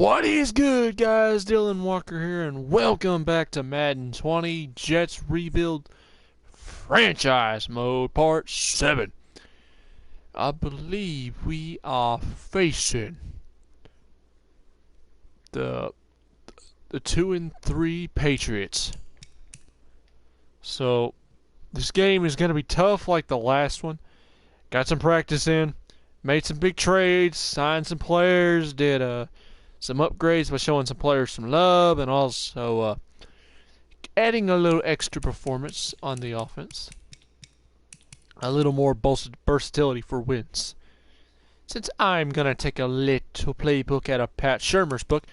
What is good, guys? Dylan Walker here, and welcome back to Madden 20 Jets Rebuild Franchise Mode Part 7. I believe we are facing the 2-3 Patriots. So this game is going to be tough like the last one. Got some practice in, made some big trades, signed some players, did some upgrades by showing some players some love, and also adding a little extra performance on the offense. A little more versatility for wins. Since I'm going to take a little playbook out of Pat Shermer's book,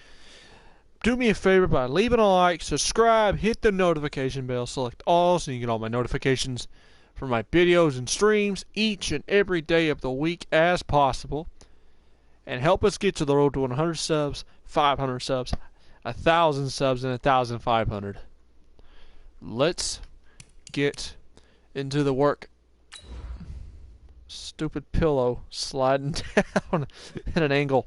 do me a favor by leaving a like, subscribe, hit the notification bell, select all so you get all my notifications for my videos and streams each and every day of the week as possible. And help us get to the road to 100 subs, 500 subs, 1,000 subs, and 1,500. Let's get into the work. Stupid pillow sliding down at an angle.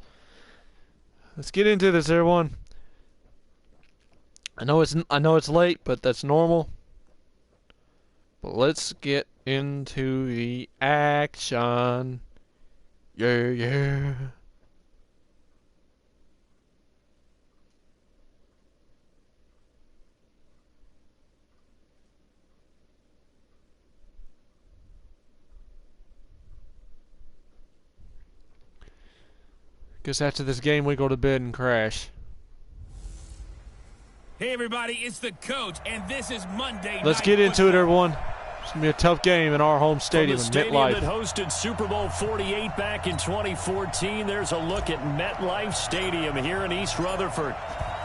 Let's get into this, everyone. I know it's late, but that's normal. But let's get into the action. Yeah. Guess after this game we go to bed and crash. Hey everybody, it's the coach, and this is Monday Let's Night get into it, Football. everyone. It's going to be a tough game in our home stadium in From the stadium MetLife. that hosted Super Bowl 48 back in 2014, there's a look at MetLife Stadium here in East Rutherford.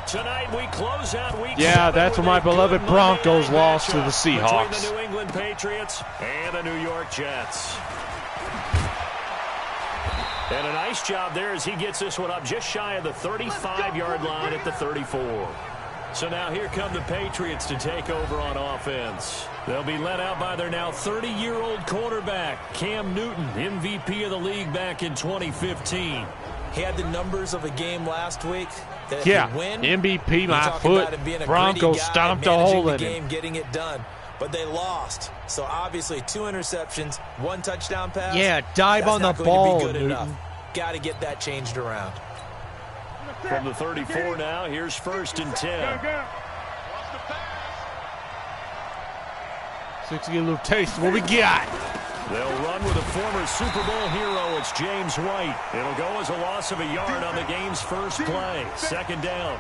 Tonight we close out week 7 that's with where my a good beloved Monday Broncos night lost to the matchup Seahawks. between the New England Patriots and the New York Jets. And a nice job there as he gets this one up just shy of the 35-yard line at the 34. So now here come the Patriots to take over on offense. They'll be led out by their now 30-year-old quarterback, Cam Newton, MVP of the league back in 2015. He had the numbers of a game last week. That Yeah, win, MVP, my foot. Broncos stomped a hole in him. Getting it done. But they lost. So obviously 2 interceptions, 1 touchdown pass. Yeah, dive That's on the not going ball, to be good Newton. enough. Got to get that changed around. From the 34 now, here's 1st and 10. 6 to get a little taste of what we got. They'll run with a former Super Bowl hero. It's James White. It'll go as a loss of a yard on the game's first play. 2nd down.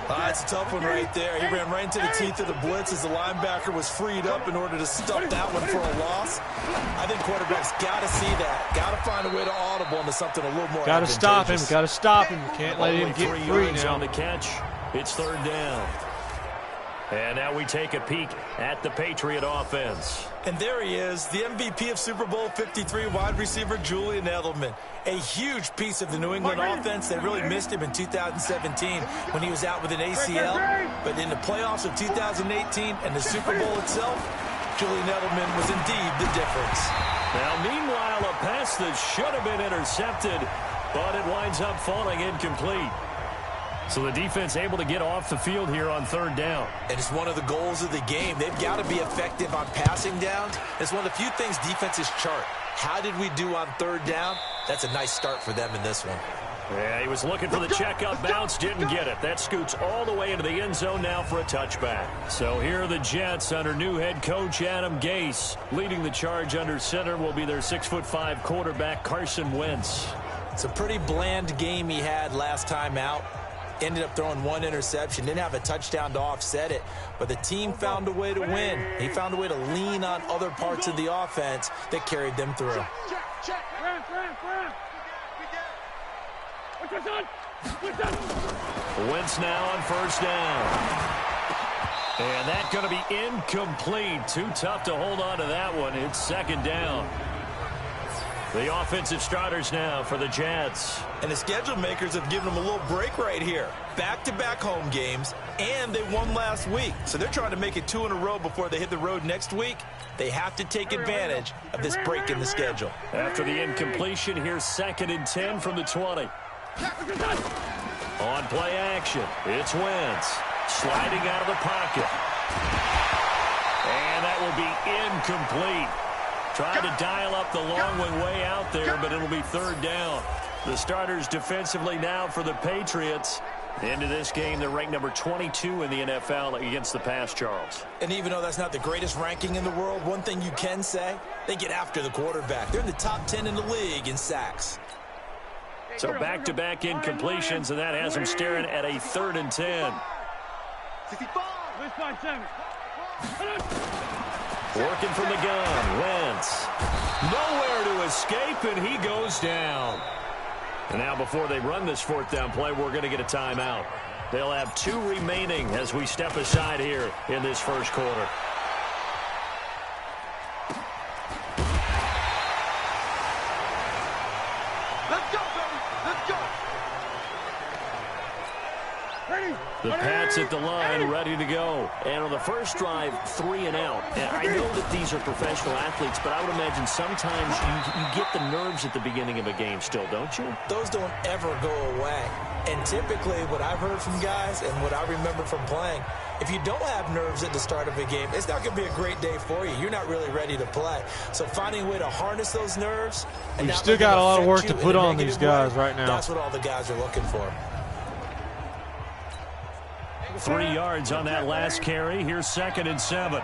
That's a tough one right there. He ran right into the teeth of the blitz as the linebacker was freed up in order to stop that one for a loss. I think quarterbacks got to see that. Got to find a way to audible into something a little more Got to stop him. advantageous. Got to stop him. Can't let him Only get 3 free yards now. on the catch. It's 3rd down. And now we take a peek at the Patriot offense. And there he is, the MVP of Super Bowl 53, wide receiver Julian Edelman. A huge piece of the New England offense. They really missed him in 2017 when he was out with an ACL. But in the playoffs of 2018 and the Super Bowl itself, Julian Edelman was indeed the difference. Now, meanwhile, a pass that should have been intercepted, but it winds up falling incomplete. So the defense able to get off the field here on 3rd down. And it's one of the goals of the game. They've got to be effective on passing downs. It's one of the few things defenses chart. How did we do on 3rd down? That's a nice start for them in this one. Yeah, he was looking for the checkup bounce, didn't get it. That scoots all the way into the end zone now for a touchback. So here are the Jets under new head coach Adam Gase. Leading the charge under center will be their 6'5" quarterback Carson Wentz. It's a pretty bland game he had last time out. Ended up throwing 1 interception. Didn't have a touchdown to offset it. But the team found a way to win. He found a way to lean on other parts of the offense that carried them through. Wentz now on 1st down. And that's going to be incomplete. Too tough to hold on to that one. It's 2nd down. The offensive starters now for the Jets. And the schedule makers have given them a little break right here. Back-to-back home games, and they won last week. So they're trying to make it 2 in a row before they hit the road next week. They have to take advantage of this break in the schedule. After the incompletion, here's 2nd and 10 from the 20. On play action, it's Wentz. Sliding out of the pocket. And that will be incomplete. Trying to dial up the long one way out there, but it'll be third down. The starters defensively now for the Patriots. Into this game, they're ranked number 22 in the NFL against the pass, Charles. And even though that's not the greatest ranking in the world, one thing you can say, they get after the quarterback. They're in the top 10 in the league in sacks. So back-to-back incompletions, and that has them staring at a 3rd and 10. Working from the gun, Wentz. Nowhere to escape, and he goes down. And now before they run this 4th down play, we're going to get a timeout. They'll have 2 remaining as we step aside here in this first quarter. The Pats at the line, ready to go. And on the first drive, 3 and out. And I know that these are professional athletes, but I would imagine sometimes you get the nerves at the beginning of a game still, don't you? Those don't ever go away. And typically, what I've heard from guys and what I remember from playing, if you don't have nerves at the start of a game, it's not going to be a great day for you. You're not really ready to play. So finding a way to harness those nerves. And you still got a lot of work to put on these guys right now. That's what all the guys are looking for. 3 yards on that last carry. Here's 2nd and 7.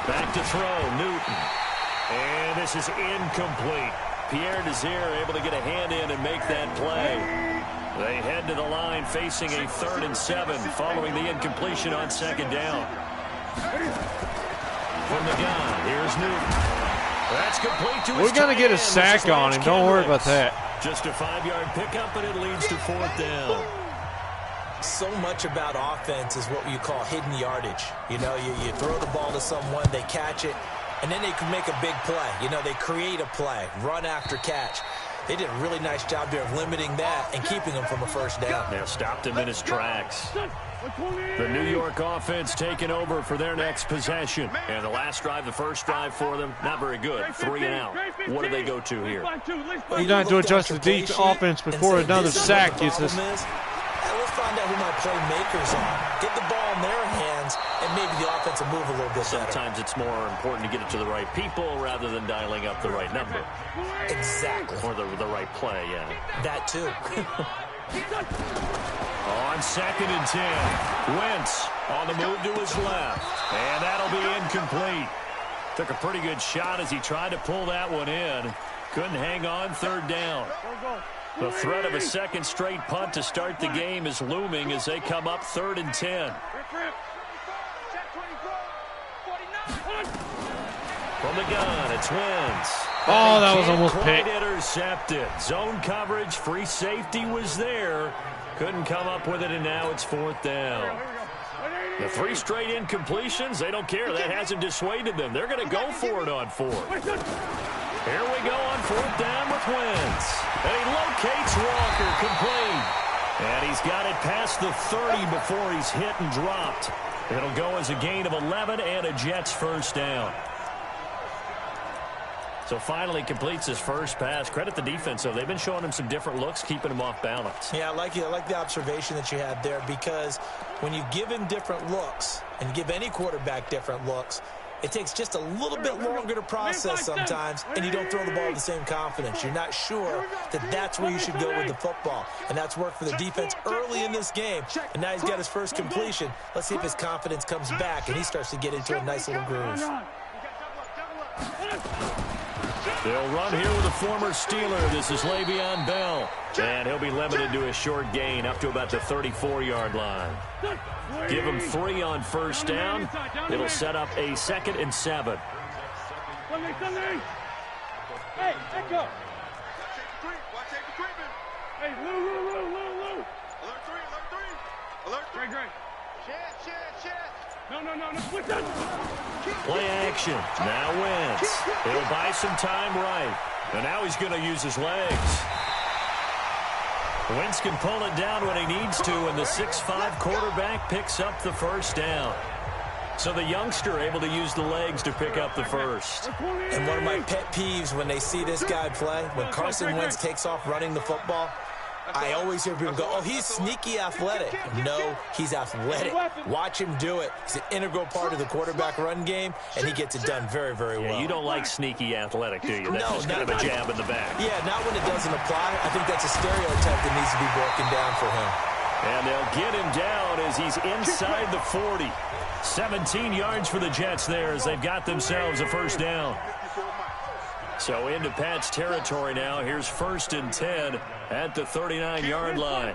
Back to throw, Newton. And this is incomplete. Pierre Desir able to get a hand in and make that play. They head to the line facing a 3rd and 7 following the incompletion on 2nd down. From the gun, here's Newton. That's complete to his We're going to get a sack on him. Don't worry about that. Just a 5-yard pickup, and it leads to 4th down. So much about offense is what you call hidden yardage. You know, you throw the ball to someone, they catch it, and then they can make a big play. You know, they create a play, run after catch. They did a really nice job there of limiting that and keeping him from a first down. They stopped him in his tracks. The New York offense taking over for their next possession. And the last drive, the first drive for them, not very good. 3 and out. What do they go to here? You don't have to adjust the deep offense before another sack gets us. Let's find out who my playmakers are. Get the ball in their hands, and maybe the offense will move a little bit better. Sometimes it's more important to get it to the right people rather than dialing up the right number. Exactly. Or the right play, yeah. That too. On 2nd and 10, Wentz on the move to his left. And that'll be incomplete. Took a pretty good shot as he tried to pull that one in. Couldn't hang on, 3rd down. The threat of a 2nd straight punt to start the game is looming as they come up 3rd and 10. From the gun, it's Wentz. Oh, that was almost picked. Intercepted. Zone coverage, free safety was there. Couldn't come up with it, and now it's 4th down. The 3 straight incompletions, they don't care. That hasn't dissuaded them. They're going to go for it on 4th. Here we go on 4th down with Wentz. And he locates Walker, complete. And he's got it past the 30 before he's hit and dropped. It'll go as a gain of 11 and a Jets first down. So finally completes his first pass. Credit the defense, though. They've been showing him some different looks, keeping him off balance. Yeah, I like the observation that you had there, because when you give him different looks and you give any quarterback different looks, it takes just a little bit longer to process sometimes, and you don't throw the ball with the same confidence. You're not sure that that's where you should go with the football, and that's worked for the defense early in this game. And now he's got his first completion. Let's see if his confidence comes back and he starts to get into a nice little groove. They'll run here with a former Steeler. This is Le'Veon Bell. And he'll be limited to a short gain up to about the 34-yard line. Give him 3 on first down. It'll set up a 2nd and 7. Hey, echo. Hey, Lou. Alert 3. Great. No. Play action. Now Wentz. He'll buy some time right. And now he's going to use his legs. Wentz can pull it down when he needs to, and the 6'5" quarterback picks up the first down. So the youngster able to use the legs to pick up the first. And one of my pet peeves when they see this guy play, when Carson Wentz takes off running the football, I always hear people go, oh, he's sneaky athletic. No, he's athletic. Watch him do it. He's an integral part of the quarterback run game, and he gets it done very, very well. Yeah, you don't like sneaky athletic, do you? That's just kind of a jab in the back. Yeah, not when it doesn't apply. I think that's a stereotype that needs to be broken down for him. And they'll get him down as he's inside the 40. 17 yards for the Jets there as they've got themselves a first down. So into Pat's territory now. Here's 1st and 10 at the 39-yard line.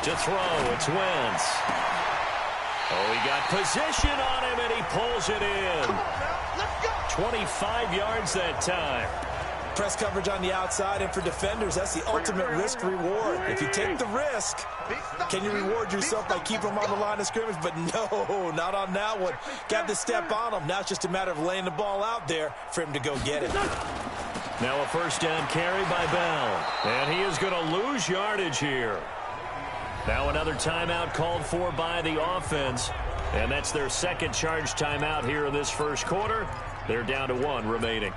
To throw, it's Wentz. Oh, he got position on him, and he pulls it in. 25 yards that time. Press coverage on the outside, and for defenders, that's the ultimate risk-reward. If you take the risk, can you reward yourself by keeping them on the line of scrimmage? But no, not on that one. Got the step on him. Now it's just a matter of laying the ball out there for him to go get it. Now a first down carry by Bell. And he is going to lose yardage here. Now another timeout called for by the offense. And that's their second charge timeout here in this first quarter. They're down to 1 remaining.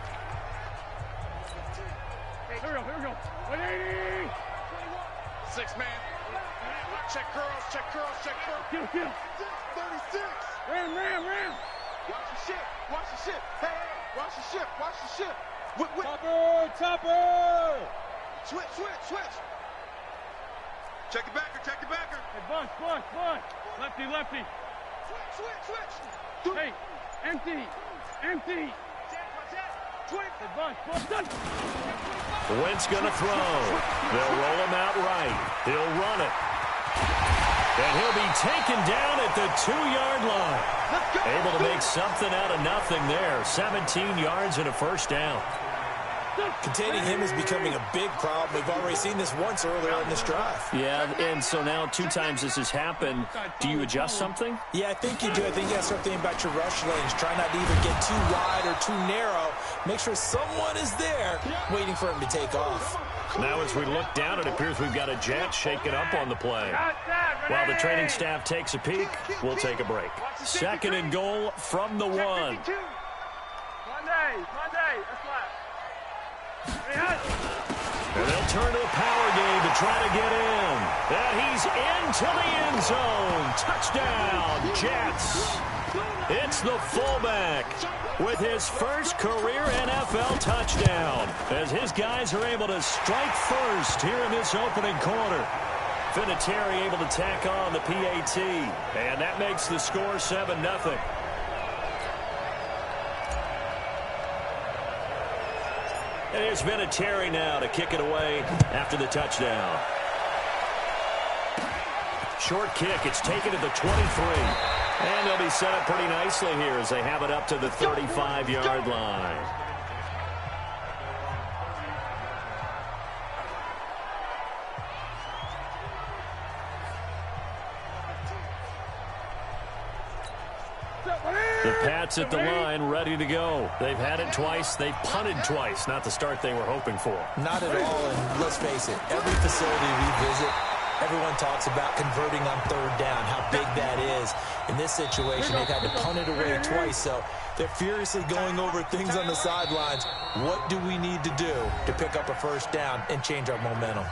Here we go. 180. 6 man. Check curls, check curls, check curls. Kill. 36. Ram. Watch your shit, watch your shit. Hey, watch your shit, watch your shit. Topper. Switch. Check it backer. Hey, Bush. Lefty. Switch. Hey, empty. Wentz going to throw. They'll roll him out right. He'll run it. And he'll be taken down at the 2-yard line. Able to make something out of nothing there. 17 yards and a first down. Containing him is becoming a big problem. We've already seen this once earlier in this drive. Yeah, and so now 2 times this has happened. Do you adjust something? Yeah, I think you do. I think you got to start thinking about your rush lanes. Try not to either get too wide or too narrow. Make sure someone is there waiting for him to take off. Now as we look down, it appears we've got a Jet shaken up on the play. While the training staff takes a peek, we'll take a break. 2nd and goal from the 1. Monday. That's left. And they'll turn to a power game to try to get in. And he's into the end zone. Touchdown, Jets. It's the fullback with his first career NFL touchdown as his guys are able to strike first here in this opening quarter. Vinatieri able to tack on the PAT. And that makes the score 7-0. And here's Vinatieri now to kick it away after the touchdown. Short kick. It's taken to the 23. And they'll be set up pretty nicely here as they have it up to the 35-yard line. The Pats at the line, ready to go. They've had it twice. They've punted twice. Not the start they were hoping for. Not at all, and let's face it, every facility we visit, everyone talks about converting on 3rd down, how big that is. In this situation, they've had to punt it away twice, so they're furiously going over things on the sidelines. What do we need to do to pick up a first down and change our momentum?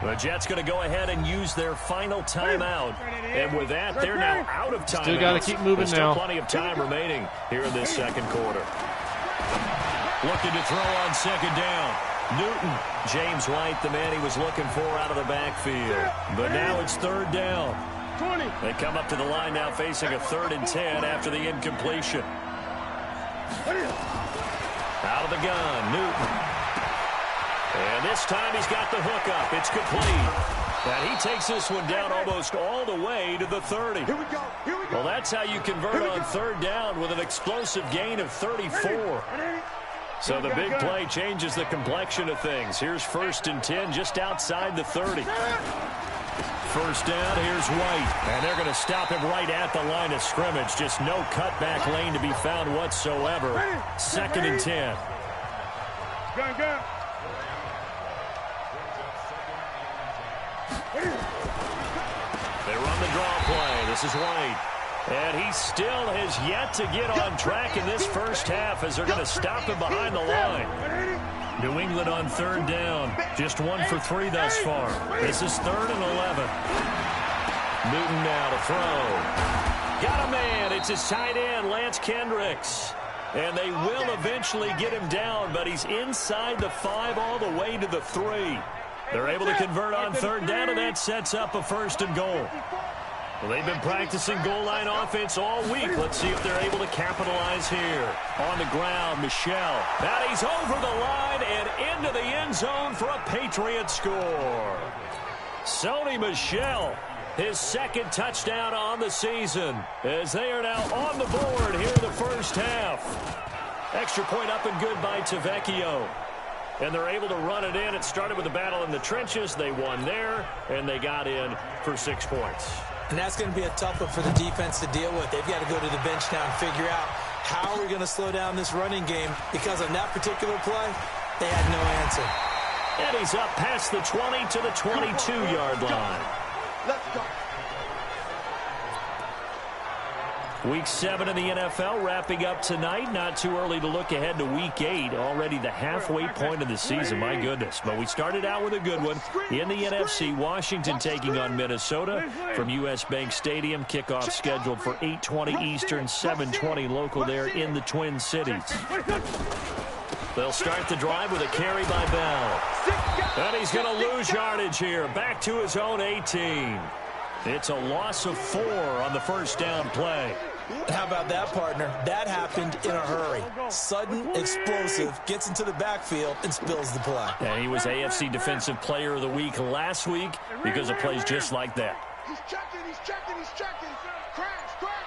The Jets going to go ahead and use their final timeout. And with that, they're now out of time. Still got to keep moving now. now. Plenty of time remaining here in this second quarter. Looking to throw on 2nd down. Newton, James White, the man he was looking for out of the backfield. But now it's 3rd down. They come up to the line now facing a 3rd and 10 after the incompletion. Out of the gun, Newton. And this time he's got the hook up. It's complete. And he takes this one down almost all the way to the 30. Here we go. Well, that's how you convert on 3rd down with an explosive gain of 34. So the big play changes the complexion of things. Here's 1st and 10 just outside the 30. First down, here's White. And they're going to stop him right at the line of scrimmage. Just no cutback lane to be found whatsoever. 2nd and 10. Gun. They draw play. This is White. And he still has yet to get on track in this first half as they're going to stop him behind the line. New England on third down. Just 1 for 3 thus far. This is 3rd and 11. Newton now to throw. Got a man. It's his tight end, Lance Kendricks. And they will eventually get him down, but he's inside the 5 all the way to the 3. They're able to convert on third down, and that sets up a 1st and goal. Well, they've been practicing goal line offense all week. Let's see if they're able to capitalize here. On the ground, Michel. Now he's over the line and into the end zone for a Patriot score. Sony Michel, his 2nd touchdown on the season, as they are now on the board here in the first half. Extra point up and good by Tavecchio. And they're able to run it in. It started with a battle in the trenches. They won there, and they got in for 6 points. And that's going to be a tough one for the defense to deal with. They've got to go to the bench now and figure out how are we going to slow down this running game, because on that particular play, they had no answer. And he's up past the 20 to the 22-yard line. Let's go. Week 7 in the NFL wrapping up tonight. Not too early to look ahead to Week 8. Already the halfway point of the season. My goodness. But we started out with a good one. In the NFC, Washington taking on Minnesota from U.S. Bank Stadium. Kickoff scheduled for 8:20 Eastern, 7:20 local there in the Twin Cities. They'll start the drive with a carry by Bell. And he's going to lose yardage here. Back to his own 18. It's a loss of 4 on the first down play. How about that, partner? That happened in a hurry. Sudden, explosive, gets into the backfield and spills the play. And he was AFC Defensive Player of the Week last week because of plays just like that. He's checking, he's checking, he's checking. Crash, crash.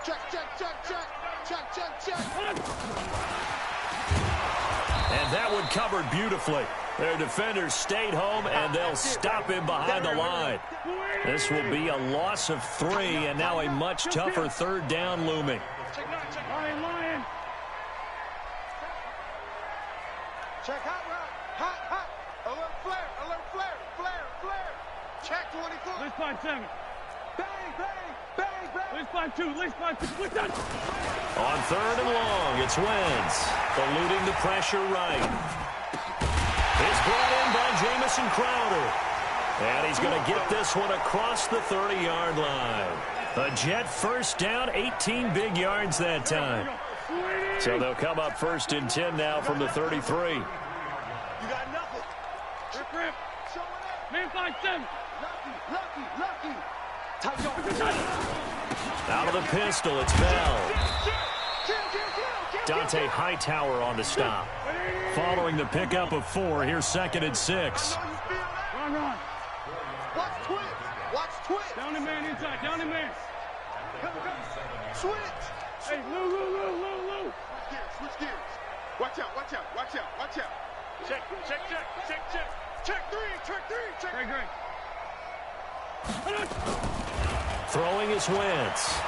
Check, check, check, check. Check, check, check. And that one covered beautifully. Their defenders stayed home, and they'll stop him behind the line. This will be a loss of 3, and now a much tougher third down looming. Lion, lion. Check hot route. Hot, hot. Alert flare, alert flare, flare, flare. Check 24. List 5-7. Bang, bang, bang, bang. List 5-2. List 5-2. List done. On third and long, it's Wentz, eluding the pressure right. It's brought in by Jamison Crowder. And he's going to get this one across the 30-yard line. A Jet first down, 18 big yards that time. So they'll come up 1st and 10 now from the 33. You got nothing. Rip, rip. Showing up. Man 5-7. Lucky, lucky, lucky. Tight on. Out of the pistol, it's Bell. Dante Hightower on the stop. Following the pickup of 4, here's 2nd and 6. Run, run. Watch twitch. Watch twitch. Down the man inside. Down the man. Switch. Hey, Lou, Lou, Lou, Lou, Lou. Switch gears. Watch out, watch out, watch out, watch out. Check, check, check, check, check. Check 3, check 3, check. Great, great. Throwing is Wentz.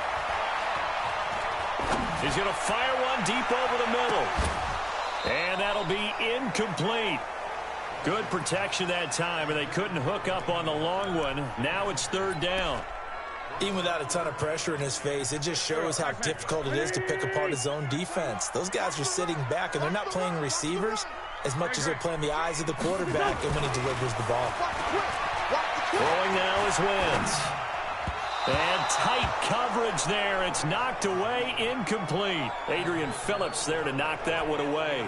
He's going to fire one deep over the middle. And that'll be incomplete. Good protection that time, and they couldn't hook up on the long one. Now it's 3rd down. Even without a ton of pressure in his face, it just shows how difficult it is to pick apart his own defense. Those guys are sitting back, and they're not playing receivers as much as they're playing the eyes of the quarterback and when he delivers the ball. Throwing now is Wentz. And tight coverage there. It's knocked away, incomplete. Adrian Phillips there to knock that one away.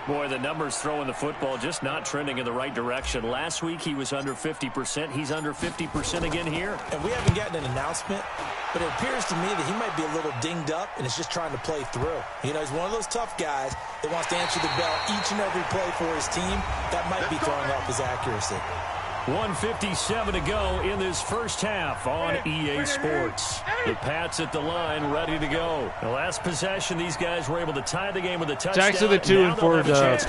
Boy, the numbers throwing the football just not trending in the right direction. Last week he was under 50%. He's under 50% again here. And we haven't gotten an announcement, but it appears to me that he might be a little dinged up and is just trying to play through. You know, he's one of those tough guys that wants to answer the bell each and every play for his team. That might be throwing off his accuracy. 1:57 to go in this first half on EA Sports. The Pats at the line, ready to go. The last possession, these guys were able to tie the game with a touchdown. Jackson the 2 and 4 Patriots,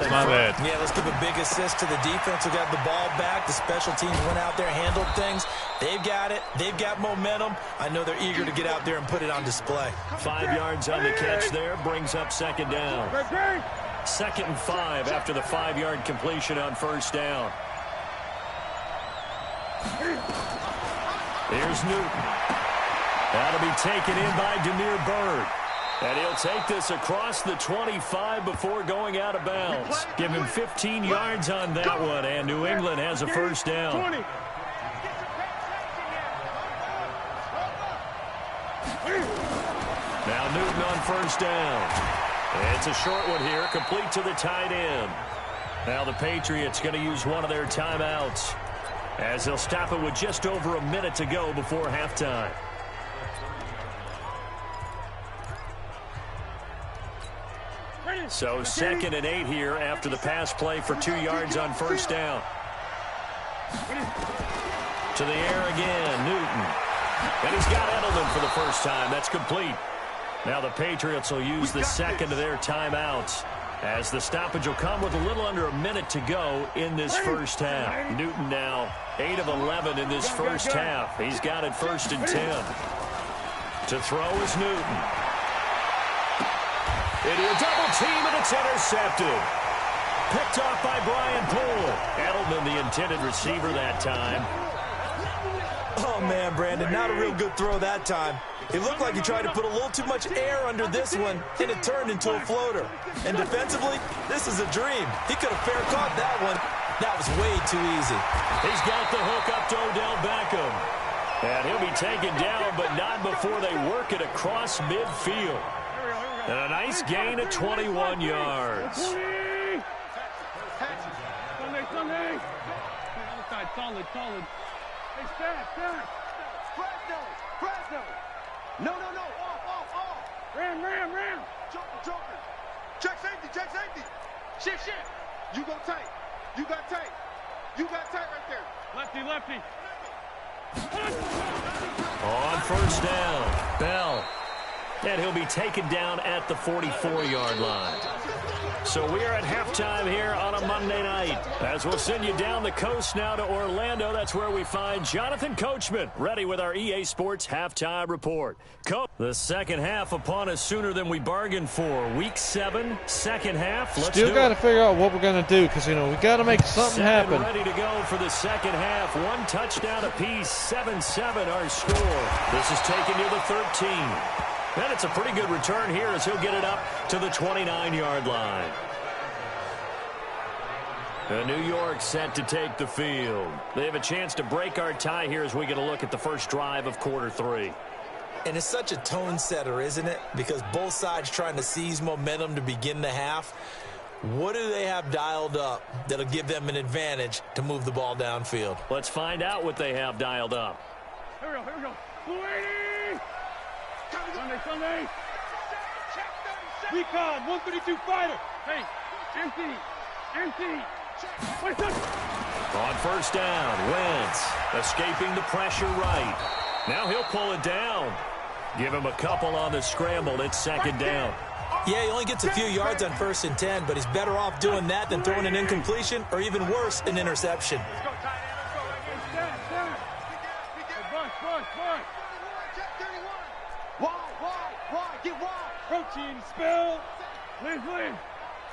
my bad. Yeah, let's give a big assist to the defense who got the ball back. The special teams went out there, handled things. They've got it. They've got momentum. I know they're eager to get out there and put it on display. 5 yards on the catch there, brings up 2nd down. 2nd and 5 after the 5-yard completion on 1st down. Here's Newton. That'll be taken in by Demir Bird. And he'll take this across the 25 before going out of bounds. Give him 15 yards on that one, and New England has a first down. 20. Now Newton on first down. It's a short one here, complete to the tight end. Now the Patriots going to use one of their timeouts, as they'll stop it with just over a minute to go before halftime. So 2nd and 8 here after the pass play for 2 yards on first down. To the air again, Newton. And he's got Edelman for the first time. That's complete. Now the Patriots will use the second of their timeouts, as the stoppage will come with a little under a minute to go in this first half. Newton now 8 of 11 in this first half. He's got it 1st and 10. To throw is Newton. Into a double team, and it's intercepted. Picked off by Brian Poole. Edelman, the intended receiver that time. Oh, man, Brandon, not a real good throw that time. It looked like he tried to put a little too much air under this one, and it turned into a floater. And defensively, this is a dream. He could have fair caught that one. That was way too easy. He's got the hook up to Odell Beckham. And he'll be taken down, but not before they work it across midfield. And a nice gain of 21 yards. Sunday. Sunday. Other side, solid. Hey, stat. Fresno. No. Off. Ram. Joker. Check safety. Shift. You go tight. You got tight right there. Lefty. On first down, Bell. And he'll be taken down at the 44-yard line. So we are at halftime here on a Monday night, as we'll send you down the coast now to Orlando. That's where we find Jonathan Coachman, ready with our EA Sports halftime report. The second half upon us sooner than we bargained for. Week 7, second half. Let's Still got to figure out what we're going to do, because, we got to make something happen. Ready to go for the second half. 1 touchdown apiece, 7-7 our score. This is taken to the 13. And it's a pretty good return here, as he'll get it up to the 29-yard line. New York set to take the field. They have a chance to break our tie here as we get a look at the first drive of quarter 3. And it's such a tone setter, isn't it? Because both sides trying to seize momentum to begin the half. What do they have dialed up that'll give them an advantage to move the ball downfield? Let's find out what they have dialed up. Here we go. 280. Sunday. Recon, 132 fighter. Hey, empty. On first down, Wentz escaping the pressure right. Now he'll pull it down. Give him a couple on the scramble. It's second down. Yeah, he only gets a few yards on 1st and 10, but he's better off doing that than throwing an incompletion, or even worse, an interception. Why? Get wide. Protein spill. Liz.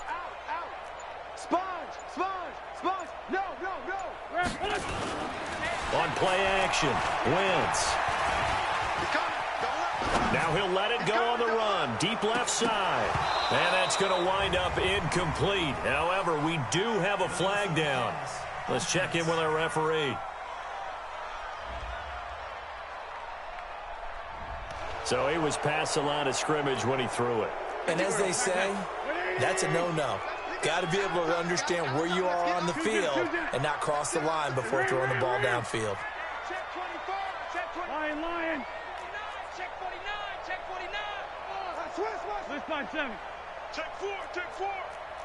Out. Sponge. No. On play action, Wentz. Now he'll let it go on the run. Deep left side. And that's going to wind up incomplete. However, we do have a flag down. Let's check in with our referee. So he was past the line of scrimmage when he threw it. And as they say, that's a no-no. Got to be able to understand where you are on the field and not cross the line before throwing the ball downfield. Check 24. Lion. Check 49. Switch. Lift line 7. Check 4.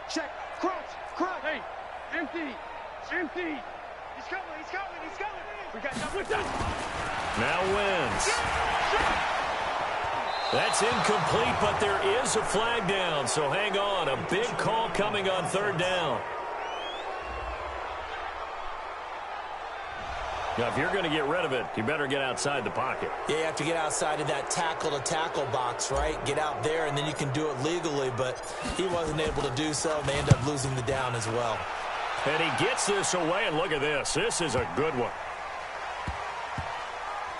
Check. Crunch. Hey, empty. He's coming. We got Switch up. Now wins. That's incomplete, but there is a flag down, so hang on. A big call coming on third down. Now, if you're going to get rid of it, you better get outside the pocket. Yeah, you have to get outside of that tackle-to-tackle box, right? Get out there, and then you can do it legally, but he wasn't able to do so, and they end up losing the down as well. And he gets this away, and look at this. This is a good one.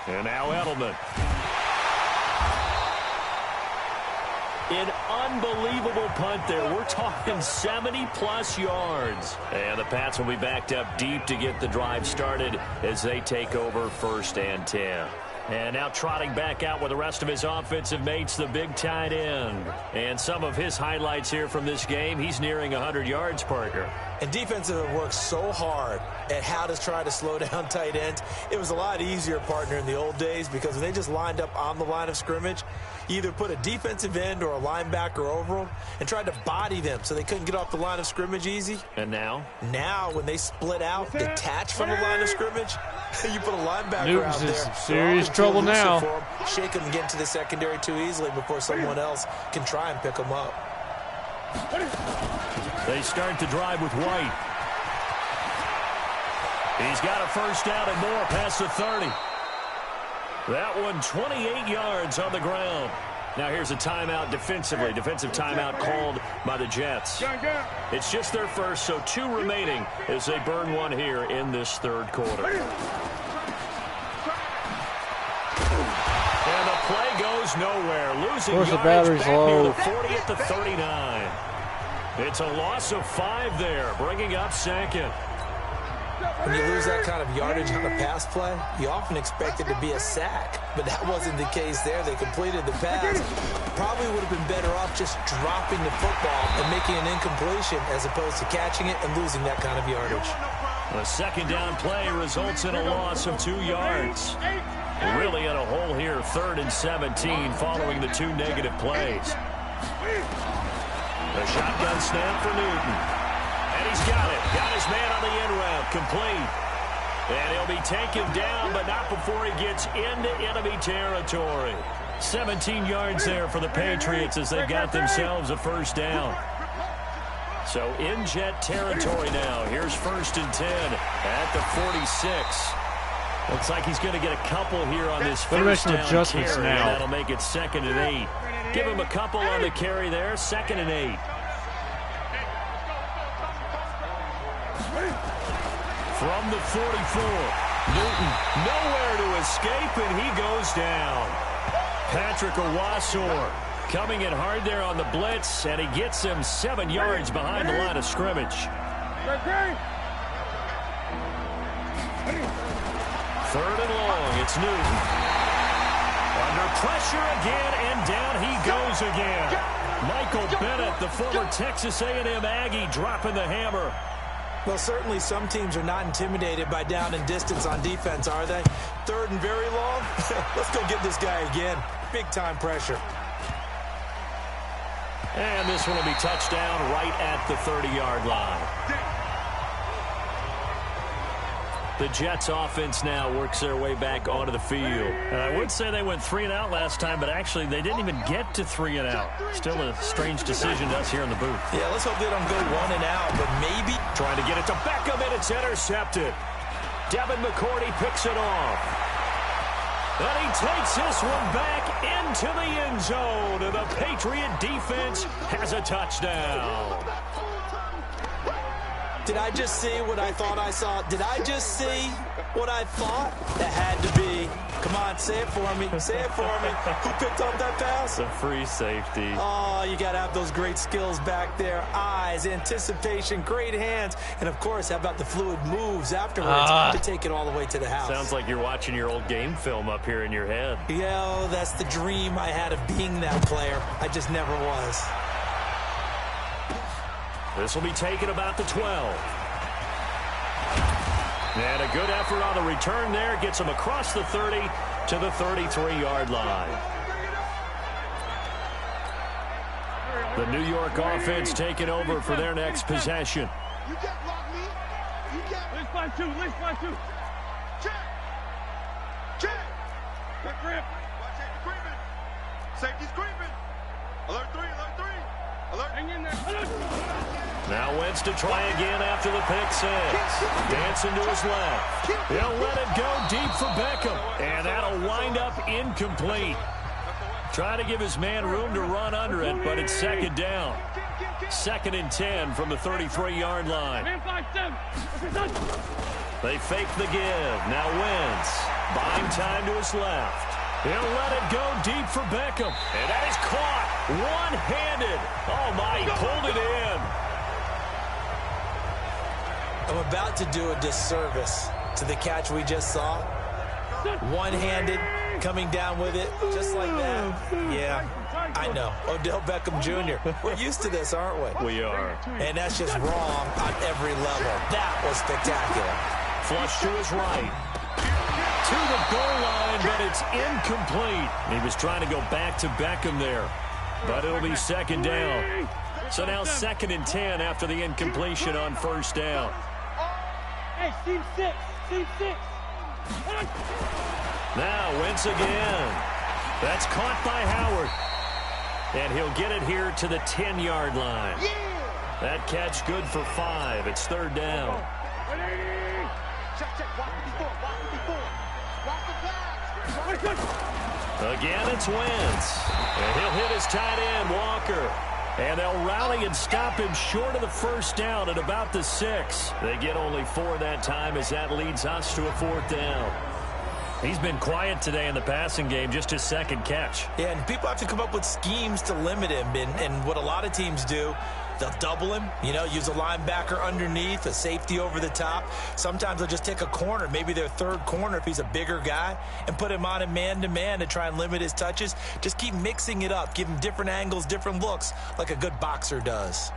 And now Edelman. An unbelievable punt there. We're talking 70-plus yards. And the Pats will be backed up deep to get the drive started as they take over 1st and 10. And now trotting back out with the rest of his offensive mates, the big tight end. And some of his highlights here from this game, he's nearing 100 yards, Parker. And defensive have worked so hard at how to try to slow down tight ends. It was a lot easier, partner, in the old days because when they just lined up on the line of scrimmage, you either put a defensive end or a linebacker over them and tried to body them so they couldn't get off the line of scrimmage easy. And now? Now, when they split out, detach from the line of scrimmage, you put a linebacker Newton's out in there. some serious trouble now. Shake them and get into the secondary too easily before someone else can try and pick them up. They start the drive with White. He's got a first down and more past the 30. That one 28 yards on the ground. Now here's a timeout defensively. Defensive timeout called by the Jets. It's just their first, so 2 remaining as they burn one here in this 3rd quarter. And the play goes nowhere. Losing Of course, the yards battery's back near low. the 40 at the 39. It's a loss of 5 there, bringing up 2nd. When you lose that kind of yardage on a pass play, you often expect it to be a sack. But that wasn't the case there. They completed the pass. Probably would have been better off just dropping the football and making an incompletion as opposed to catching it and losing that kind of yardage. A 2nd down play results in a loss of 2 yards. Really in a hole here, 3rd and 17 following the 2 negative plays. A shotgun snap for Newton. And he's got it. Got his man on the end route. Complete. And he'll be taken down, but not before he gets into enemy territory. 17 yards there for the Patriots as they've got themselves a first down. So in Jet territory now. Here's 1st and 10 at the 46. Looks like he's going to get a couple here on this first down adjustments carry. now. That'll make it 2nd and 8. Give him a couple on the carry there. 2nd and 8. From the 44, Newton nowhere to escape, and he goes down. Patrick Owasor coming in hard there on the blitz, and he gets him 7 yards behind the line of scrimmage. 3rd and long, it's Newton. Under pressure again, and down he goes again. Michael Bennett, the former Texas A&M Aggie, dropping the hammer. Well, certainly some teams are not intimidated by down and distance on defense, are they? 3rd and very long? Let's go get this guy again. Big-time pressure. And this one will be touchdown right at the 30-yard line. The Jets offense now works their way back onto the field. And I would say they went 3 and out last time, but actually they didn't even get to 3 and out. Still a strange decision to us here in the booth. Yeah, let's hope they don't go 1 and out, but maybe. Trying to get it to Beckham, and it's intercepted. Devin McCourty picks it off. And he takes this one back into the end zone. And the Patriot defense has a touchdown. Did I just see what I thought I saw? Did I just see what I thought? That had to be. Come on, say it for me. Say it for me. Who picked up that pass? The free safety. Oh, you got to have those great skills back there. Eyes, anticipation, great hands. And, of course, how about the fluid moves afterwards to take it all the way to the house? Sounds like you're watching your old game film up here in your head. Yeah, that's the dream I had of being that player. I just never was. This will be taken about the 12. And a good effort on the return there. Gets him across the 30 to the 33-yard line. The New York offense taking over for their next possession. You get block me. You get. Let's find 2. Let's find 2. Check. Check. Good grip. Watch it. Creeping. Safety's creeping. Alert 3. Alert 3. Alert. Hang in there. Now Wentz to try again after the pick six. Dancing to his left. He'll let it go deep for Beckham. And that'll wind up incomplete. Trying to give his man room to run under it, but it's 2nd down. 2nd and 10 from the 33-yard line. Man 5-7. They fake the give. Now Wentz. Buying time to his left. He'll let it go deep for Beckham. And that is caught one-handed. Oh, my, he pulled it in. I'm about to do a disservice to the catch we just saw. One-handed, coming down with it, just like that. Yeah, I know. Odell Beckham Jr. We're used to this, aren't we? We are. And that's just wrong on every level. That was spectacular. Flush to his right. To the goal line, but it's incomplete. He was trying to go back to Beckham there, but it'll be second down. So now 2nd and 10 after the incompletion on first down. Hey, Steve 6. Steve 6. Now Wentz again. That's caught by Howard. And he'll get it here to the 10-yard line. That catch good for 5. It's 3rd down. Again, it's Wentz. And he'll hit his tight end, Walker. And they'll rally and stop him short of the first down at about the 6. They get only 4 that time as that leads us to a 4th down. He's been quiet today in the passing game, just his 2nd catch. Yeah, and people have to come up with schemes to limit him. And what a lot of teams do, they'll double him, use a linebacker underneath, a safety over the top. Sometimes they'll just take a corner, maybe their 3rd corner if he's a bigger guy, and put him on a man-to-man to try and limit his touches. Just keep mixing it up, give him different angles, different looks, like a good boxer does.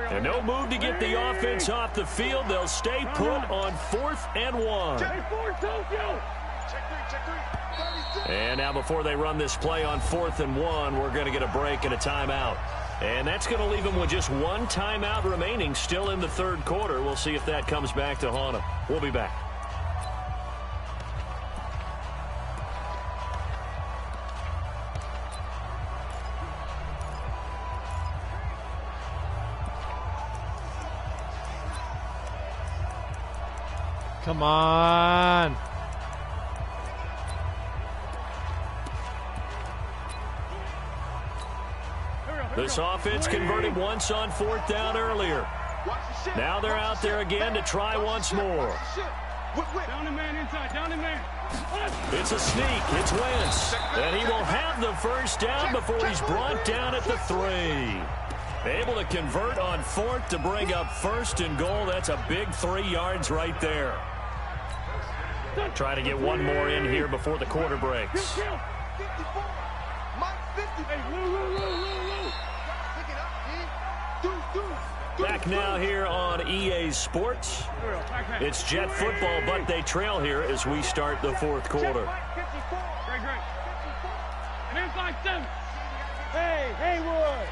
And no move to get the offense off the field. They'll stay put on 4th and 1. And now before they run this play on 4th and 1, we're going to get a break and a timeout. And that's going to leave them with just 1 timeout remaining still in the 3rd quarter. We'll see if that comes back to haunt them. We'll be back. Come on. This offense converted once on 4th down earlier. Now they're out there again to try once more. Down the man inside, down the man. It's a sneak. It's Wentz. And he will have the first down before he's brought down at the 3. Able to convert on 4th to bring up 1st and goal. That's a big 3 yards right there. Try to get one more in here before the quarter breaks. Back now here on EA Sports. It's Jet football, but they trail here as we start the 4th quarter. And inside 7. Hey, Haywood.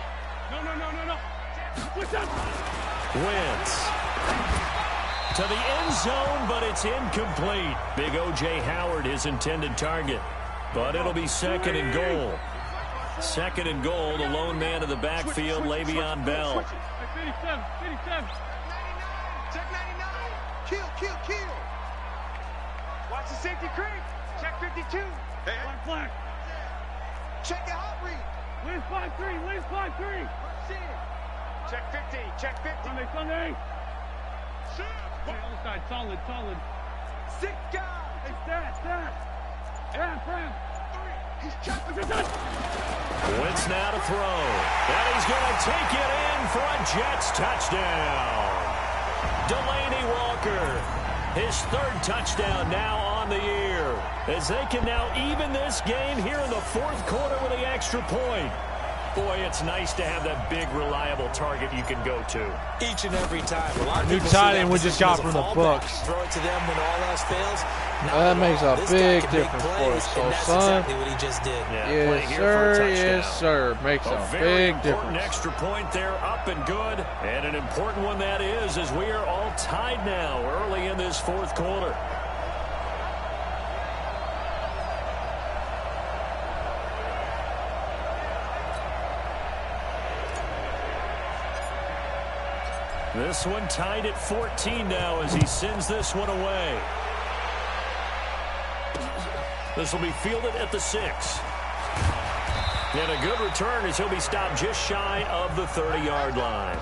No. What's up? Wentz to the end zone, but it's incomplete. Big O.J. Howard, his intended target. But it'll be 2nd and goal. 2nd and goal, the lone man in the backfield, Le'Veon Bell. 57. Check 99. Kill. Watch the safety creep. Check 52. Black flag. Check the hot read. Liz 5-3. Check 50. Sunday. Hey, other side, solid. 6 guys. Hey, stat. Yeah, Fred. He's checking. Wentz now to throw. And he's going to take it in for a Jets touchdown. Delaney Walker, his 3rd touchdown now on the year, as they can now even this game here in the 4th quarter with the extra point. Boy, it's nice to have that big, reliable target you can go to. Each and every time. A lot of New people tight see end that we just position got as a from the fallback. Bucks. Throw it to them when all else fails. Not That at makes all. a This guy big can make difference for plays, us. So, and that's son, exactly what he just did. Yeah, play yes, here for a sir. touchdown. Yes, sir. Makes a very big important difference. extra point there, up and good. And an important one that is, as we are all tied now early in this 4th quarter. This one tied at 14 now as he sends this one away. This will be fielded at the 6. And a good return as he'll be stopped just shy of the 30-yard line.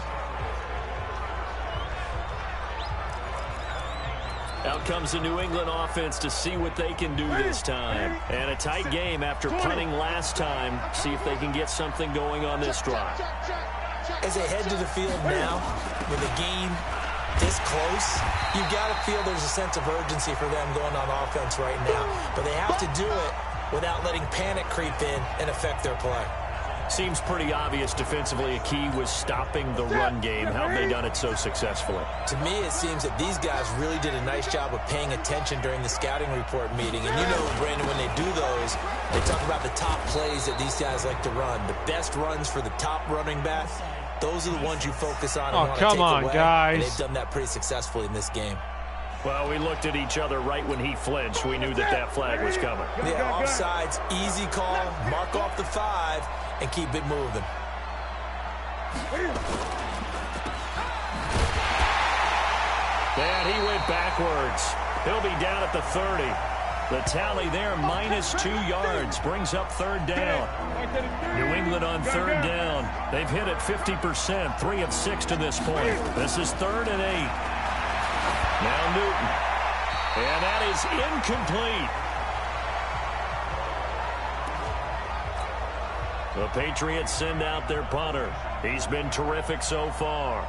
Out comes the New England offense to see what they can do this time. And a tight game after punting last time. See if they can get something going on this drive. As they head to the field now, with the game this close, you got to feel there's a sense of urgency for them going on offense right now. But they have to do it without letting panic creep in and affect their play. Seems pretty obvious defensively a key was stopping the run game. How have they done it so successfully? To me, it seems that these guys really did a nice job of paying attention during the scouting report meeting. And you know, Brandon, when they do those, they talk about the top plays that these guys like to run. The best runs for the top running back, those are the ones you focus on and want to take away. Come on, guys. And they've done that pretty successfully in this game. Well, we looked at each other right when he flinched. We knew that that flag was coming. Yeah, offsides, easy call, mark off the 5, and keep it moving. And he went backwards. He'll be down at the 30. The tally there, -2 yards, brings up 3rd down. New England on 3rd down. They've hit it 50%, 3 of 6 to this point. This is 3rd and 8. Now Newton. And that is incomplete. The Patriots send out their punter. He's been terrific so far.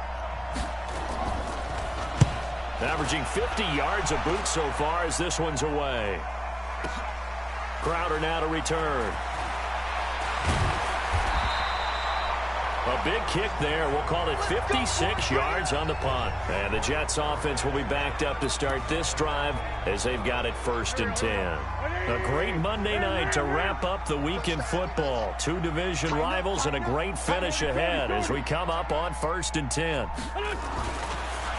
Averaging 50 yards a boot so far as this one's away. Crowder now to return. A big kick there. We'll call it 56 yards on the punt. And the Jets offense will be backed up to start this drive as they've got it 1st and 10. A great Monday night to wrap up the week in football. 2 division rivals and a great finish ahead as we come up on 1st and 10.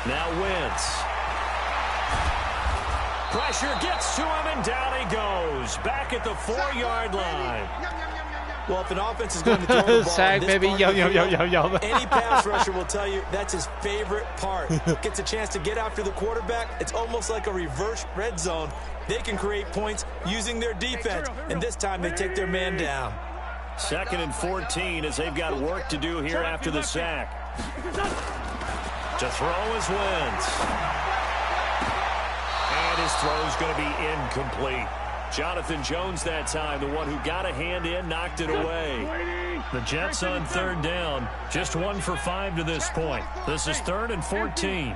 Now Wentz. Pressure gets to him and down he goes. Back at the 4-yard line. Well, if an offense is going to throw the ball Sag, baby, yo. any pass rusher will tell you that's his favorite part. Gets a chance to get after the quarterback. It's almost like a reverse red zone. They can create points using their defense, and this time they take their man down. 2nd and 14 as they've got work to do here after the sack. To throw is Wentz. And his throw's going to be incomplete. Jonathan Jones that time, the one who got a hand in, knocked it away. The Jets on 3rd down, just 1 for 5 to this point. This is 3rd and 14.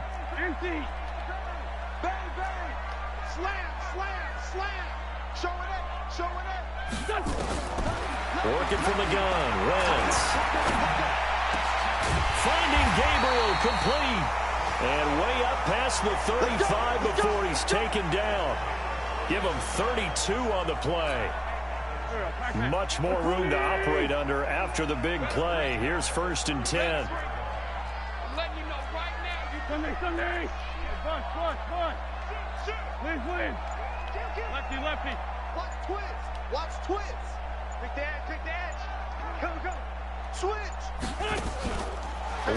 Working from the gun, Wentz. Finding Gabriel, complete. And way up past the 35 before he's taken down. Give him 32 on the play. Much more room to operate under after the big play. Here's 1st and 10. I'm letting you know right now. Sunday. Push. Please. Lefty. Watch twins. Take the edge. Go. Switch.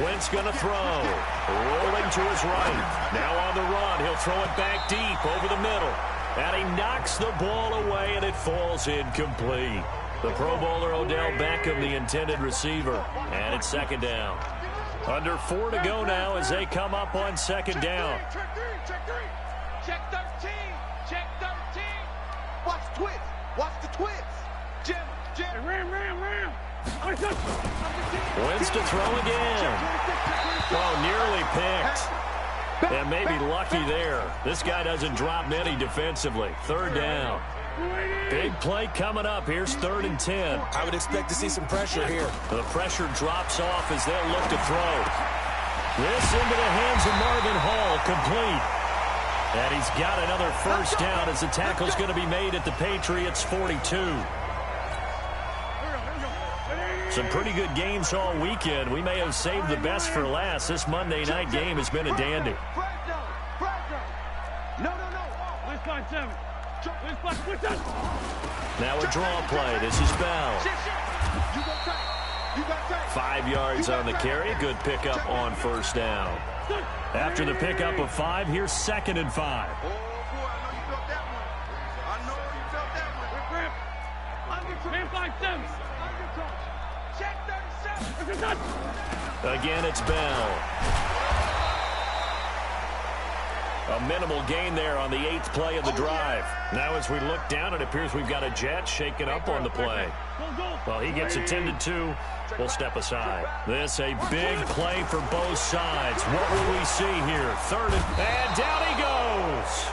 Wentz going to throw. Rolling to his right. Now on the run. He'll throw it back deep over the middle. And he knocks the ball away, and it falls incomplete. The Pro Bowler Odell Beckham, the intended receiver. And it's 2nd down. Under 4 to go now as they come up on 2nd down. Check 13. Watch twins. Watch the twins. Jim. Ram. Wentz to throw again. Oh, nearly picked. And maybe lucky there. This guy doesn't drop many defensively. 3rd down. Big play coming up. Here's 3rd and 10. I would expect to see some pressure here. The pressure drops off as they'll look to throw. This into the hands of Marvin Hall, complete. And he's got another 1st down as the tackle's going to be made at the Patriots' 42. Some pretty good games all weekend. We may have saved the best for last. This Monday night game has been a dandy. No. Let's find 7. Now a draw play. This is Bell. 5 yards on the carry. Good pickup on 1st down. After the pickup of 5, here's 2nd and 5. Man, 5-7. Again, it's Bell. A minimal gain there on the 8th play of the drive. Now as we look down, it appears we've got a Jet shaken up on the play. Well, he gets attended to. We'll step aside. This a big play for both sides. What will we see here? Third and down he goes.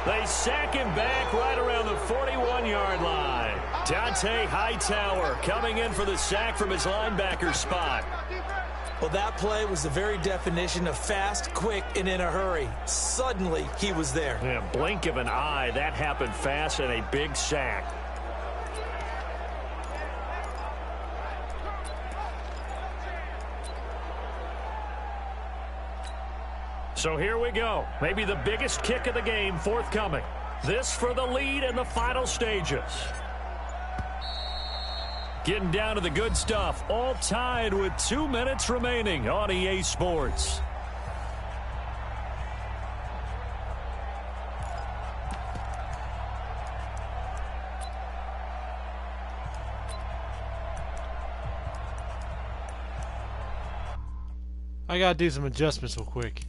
They sack him back right around the 41-yard line. Dante Hightower coming in for the sack from his linebacker spot. Well, that play was the very definition of fast, quick, and in a hurry. Suddenly, he was there. Yeah, blink of an eye. That happened fast and a big sack. So here we go. Maybe the biggest kick of the game forthcoming. This for the lead in the final stages. Getting down to the good stuff. All tied with 2 minutes remaining on EA Sports. I gotta do some adjustments real quick.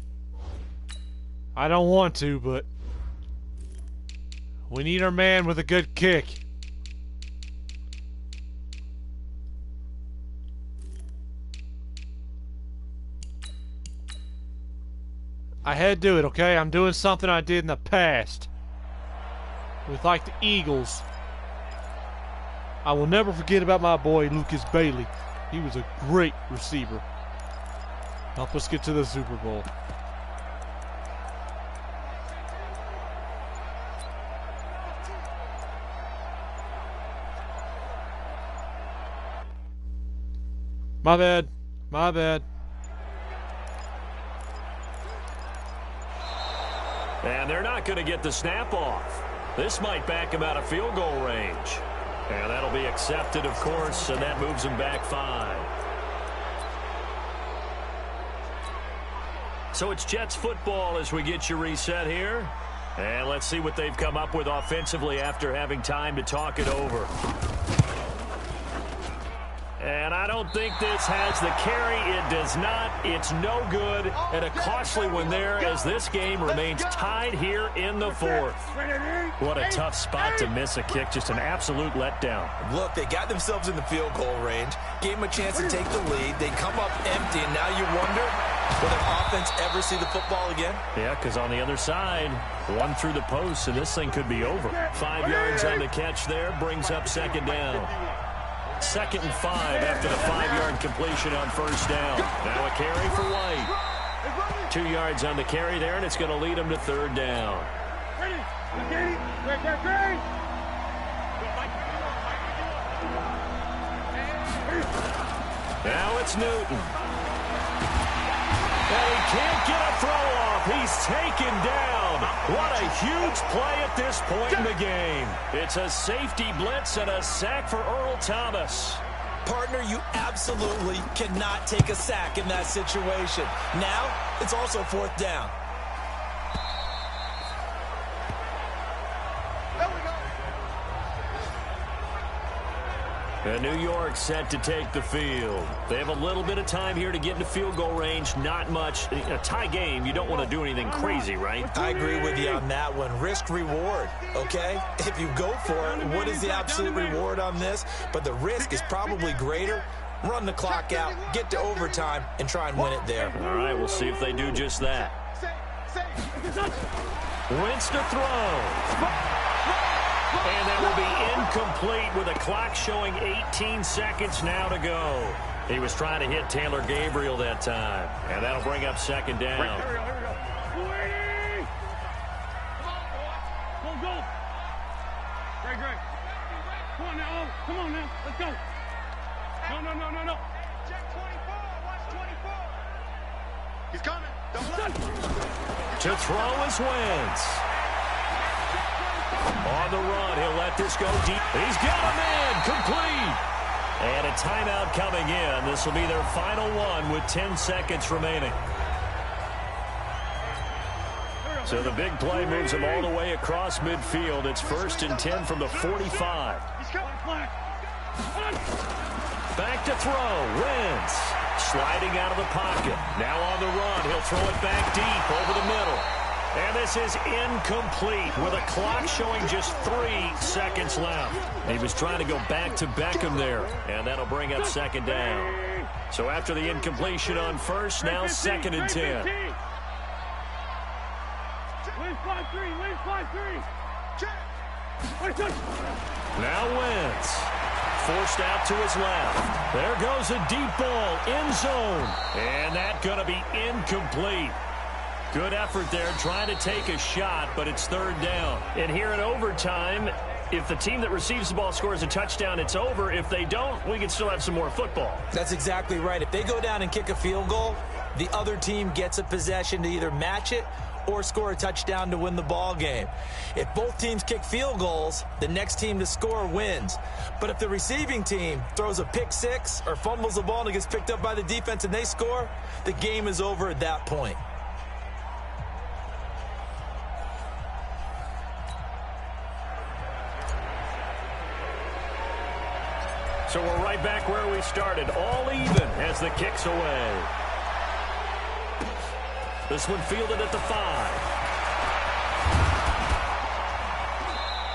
I don't want to, but we need our man with a good kick. I had to do it, okay? I'm doing something I did in the past. With like the Eagles. I will never forget about my boy Lucas Bailey. He was a great receiver. Help us get to the Super Bowl. My bad. My bad. And they're not going to get the snap off. This might back him out of field goal range. And that'll be accepted, of course, and that moves him back 5. So it's Jets football as we get you reset here. And let's see what they've come up with offensively after having time to talk it over. And I don't think this has the carry. It does not. It's no good. And a costly one there as this game remains tied here in the 4th. What a tough spot to miss a kick. Just an absolute letdown. Look, they got themselves in the field goal range, gave them a chance to take the lead. They come up empty, and now you wonder, will their offense ever see the football again? Yeah, because on the other side, one through the post, and this thing could be over. 5 yards on the catch there, brings up second down. 2nd and 5 after the 5-yard completion on first down. Now a carry for White. 2 yards on the carry there, and it's going to lead him to third down. Now it's Newton. And he can't get a throw off. He's taken down. What a huge play at this point in the game. It's a safety blitz and a sack for Earl Thomas. Partner, you absolutely cannot take a sack in that situation. Now, it's also 4th down. And New York set to take the field. They have a little bit of time here to get into field goal range. Not much. A tie game, you don't want to do anything crazy, right? I agree with you on that one. Risk reward, okay? If you go for it, what is the absolute reward on this? But the risk is probably greater. Run the clock out, get to overtime, and try and win it there. All right, we'll see if they do just that. Wentz to throw. And that will be incomplete with a clock showing 18 seconds now to go. He was trying to hit Taylor Gabriel that time. And that'll bring up second down. Here we go. Go. Great. Come on now. Come on now. Let's go. No. Check 24. Watch 24. He's coming. To throw is Wentz. On the run, he'll let this go deep. He's got him in, complete. And a timeout coming in. This will be their final one with 10 seconds remaining. So the big play moves him all the way across midfield. It's 1st and 10 from the 45. Back to throw. Wentz sliding out of the pocket. Now on the run. He'll throw it back deep over the middle. And this is incomplete with a clock showing just 3 seconds left. He was trying to go back to Beckham there, and that'll bring up second down. So after the incompletion on first, now 2nd and 10. Win 5-3, win 5-3. Now Wentz. Forced out to his left. There goes a deep ball, end zone. And that's going to be incomplete. Good effort there, trying to take a shot, but it's 3rd down. And here in overtime, if the team that receives the ball scores a touchdown, it's over. If they don't, we can still have some more football. That's exactly right. If they go down and kick a field goal, the other team gets a possession to either match it or score a touchdown to win the ball game. If both teams kick field goals, the next team to score wins. But if the receiving team throws a pick six or fumbles the ball and it gets picked up by the defense and they score, the game is over at that point. So we're right back where we started, all even as the kick's away. This one fielded at the 5.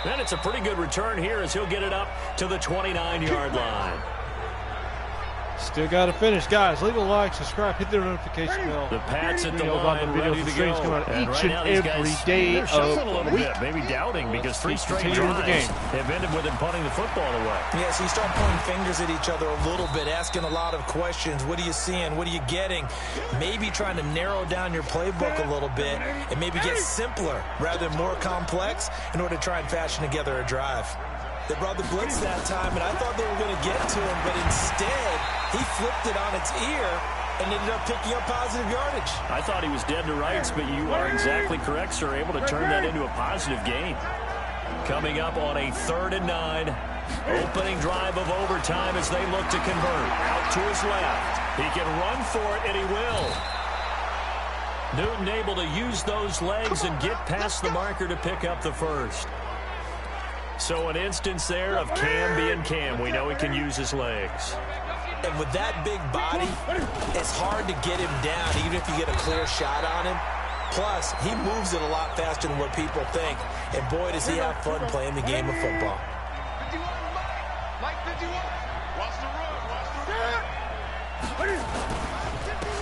And it's a pretty good return here as he'll get it up to the 29-yard line. Still got to finish, guys. Leave a like, subscribe, hit the notification bell. The Pats at the Videos line, on the ready videos to streams go. come out each right and now, these every guys, day they're shuffling of a little the week. bit, maybe doubting because 3 straight continuing drives the game. have ended with him punting the football away. Yeah, so you start pointing fingers at each other a little bit, asking a lot of questions. What are you seeing? What are you getting? Maybe trying to narrow down your playbook a little bit and maybe get simpler rather than more complex in order to try and fashion together a drive. They brought the blitz that time, and I thought they were going to get to him, but instead, he flipped it on its ear and ended up picking up positive yardage. I thought he was dead to rights, but you are exactly correct, sir. Able to turn that into a positive gain. Coming up on a 3rd and 9. Opening drive of overtime as they look to convert. Out to his left. He can run for it, and he will. Newton able to use those legs and get past the marker to pick up the first. So an instance there of Cam being Cam. We know he can use his legs. And with that big body, it's hard to get him down, even if you get a clear shot on him. Plus, he moves it a lot faster than what people think. And boy, does he have fun playing the game of football.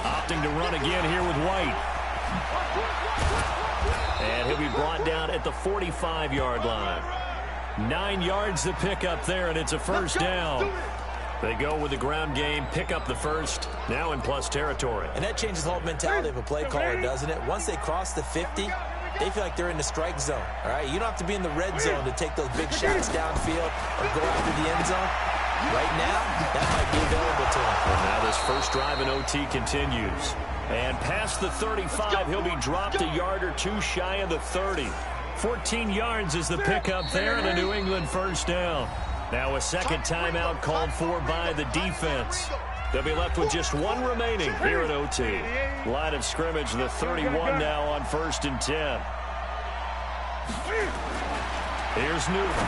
Opting to run again here with White. And he'll be brought down at the 45-yard line. 9 yards to pick up there, and it's a 1st down. They go with the ground game, pick up the first, now in plus territory. And that changes the whole mentality of a play caller, doesn't it? Once they cross the 50, they feel like they're in the strike zone, all right? You don't have to be in the red zone to take those big shots downfield or go after the end zone. Right now, that might be available to him. And now this first drive in OT continues. And past the 35, he'll be dropped a yard or two shy of the 30. 14 yards is the pickup there, and a New England 1st down. Now a second timeout called for by the defense. They'll be left with just 1 remaining here at OT. Line of scrimmage, the 31 now on 1st and 10. Here's Newton.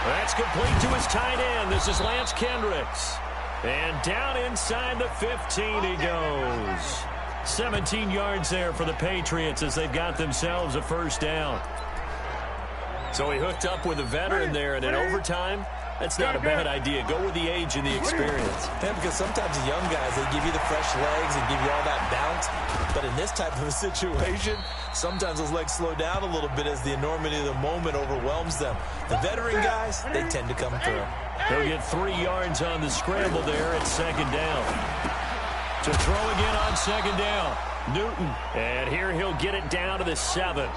That's complete to his tight end. This is Lance Kendricks. And down inside the 15 he goes. 17 yards there for the Patriots as they've got themselves a 1st down. So he hooked up with a veteran there, and in overtime, that's not a bad idea. Go with the age and the experience. Yeah, because sometimes the young guys, they give you the fresh legs and give you all that bounce. But in this type of a situation, sometimes those legs slow down a little bit as the enormity of the moment overwhelms them. The veteran guys, they tend to come through. He'll get 3 yards on the scramble there at 2nd down. To throw again on 2nd down, Newton. And here he'll get it down to the 7.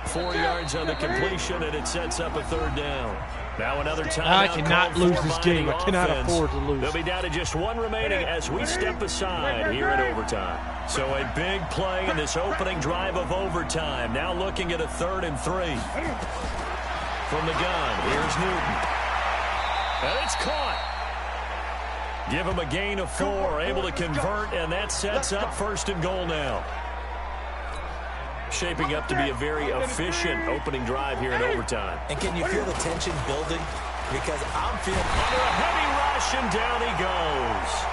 4 yards on the completion, and it sets up a 3rd down. Now another timeout. I cannot lose this game. I cannot afford to lose. They'll be down to just 1 remaining as we step aside here in overtime. So a big play in this opening drive of overtime. Now looking at a 3rd and 3. From the gun, here's Newton. And it's caught. Give him a gain of 4, able to convert, and that sets up 1st and goal now. Shaping up to be a very efficient opening drive here in overtime. And can you feel the tension building? because I'm feeling Under a heavy rush, and down he goes.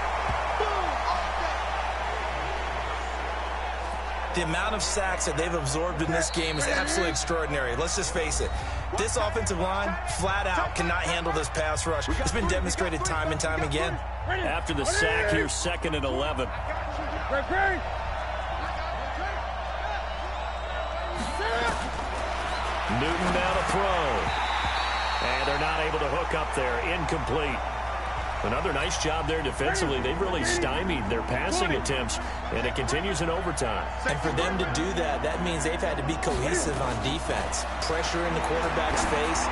The amount of sacks that they've absorbed in this game is absolutely extraordinary. Let's just face it. This offensive line, flat out, cannot handle this pass rush. It's been demonstrated time and time again. After the sack here, 2nd and 11. Newton now to throw. And they're not able to hook up there. Incomplete. Another nice job there defensively. They've really stymied their passing attempts, and it continues in overtime. And for them to do that, that means they've had to be cohesive on defense. Pressure in the quarterback's face,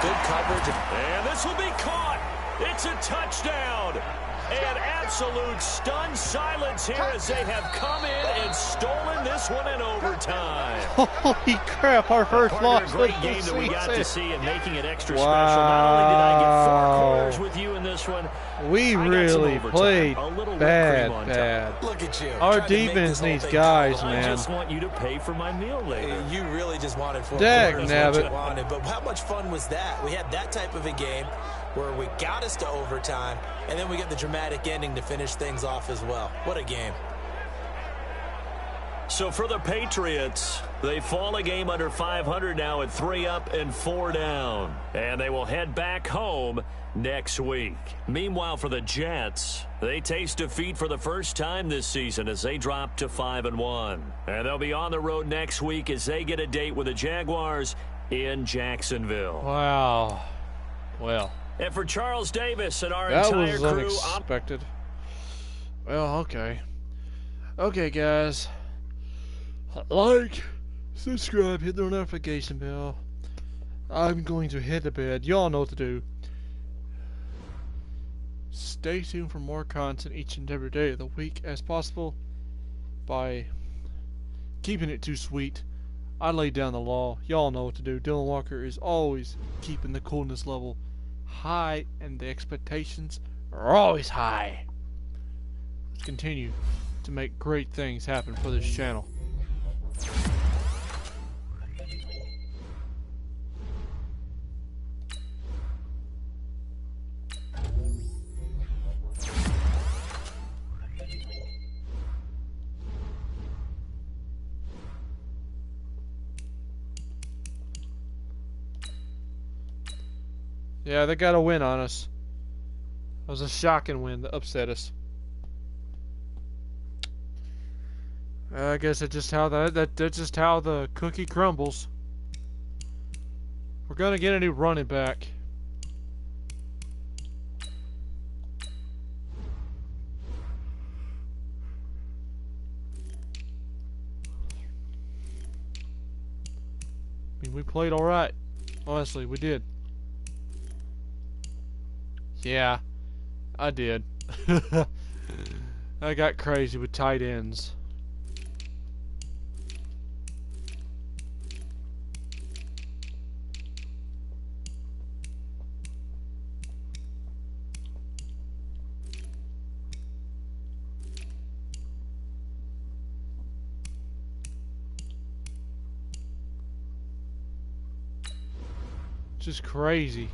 good coverage. And this will be caught. It's a touchdown. And absolute stunned silence here as they have come in and stolen this one in overtime. Holy crap, our first loss. A great game that we got to see and making it extra special. Not only did I get 4 quarters with you in this one, we really played bad. Look at you. Our defense needs guys, I man. just want you to pay for my meal later. You really just wanted 4 Dag quarters, nabbit. what you wanted. But how much fun was that? We had that type of a game where we got us to overtime, and then we get the dramatic ending to finish things off as well. What a game. So for the Patriots, they fall a game under 500 now at 3 up and 4 down. And they will head back home next week. Meanwhile, for the Jets, they taste defeat for the first time this season as they drop to 5-1. And they'll be on the road next week as they get a date with the Jaguars in Jacksonville. Wow. Well, And for Charles Davis and our that entire was crew, unexpected. Well, okay. Okay, guys. Like, subscribe, hit the notification bell. I'm going to hit the bed. Y'all know what to do. Stay tuned for more content each and every day of the week as possible by keeping it too sweet. I laid down the law. Y'all know what to do. Dylan Walker is always keeping the coolness level high, and the expectations are always high. Let's continue to make great things happen for this channel. Yeah, they got a win on us. It was a shocking win that upset us. I guess that's just how that's just how the cookie crumbles. We're gonna get a new running back. I mean, we played all right. Honestly, we did. Yeah, I did. I got crazy with tight ends. Just crazy.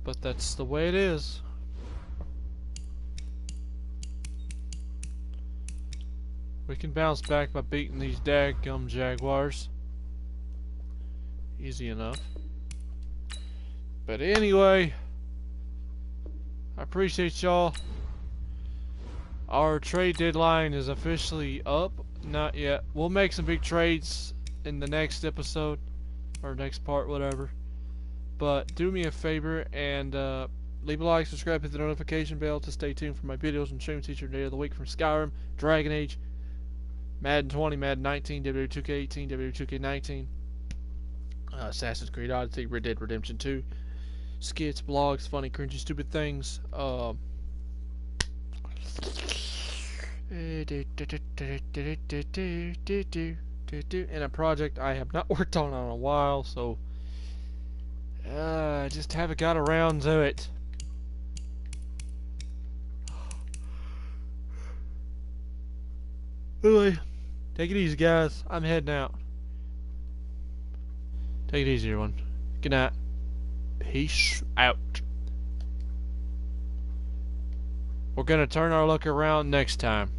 But that's the way it is. We can bounce back by beating these daggum Jaguars. Easy enough. But anyway, I appreciate y'all. Our trade deadline is officially up. Not yet. We'll make some big trades in the next episode. Or next part, whatever. But do me a favor and leave a like, subscribe, hit the notification bell to stay tuned for my videos and streams each day of the week from Skyrim, Dragon Age, Madden 20, Madden 19, WWE2K18, WWE2K19, Assassin's Creed Odyssey, Red Dead Redemption 2, skits, blogs, funny, cringy, stupid things. And a project I have not worked on in a while, so just haven't got around to it. Anyway, Take it easy, guys. I'm heading out. Take it easy, everyone. Good night. Peace out. We're going to turn our luck around next time.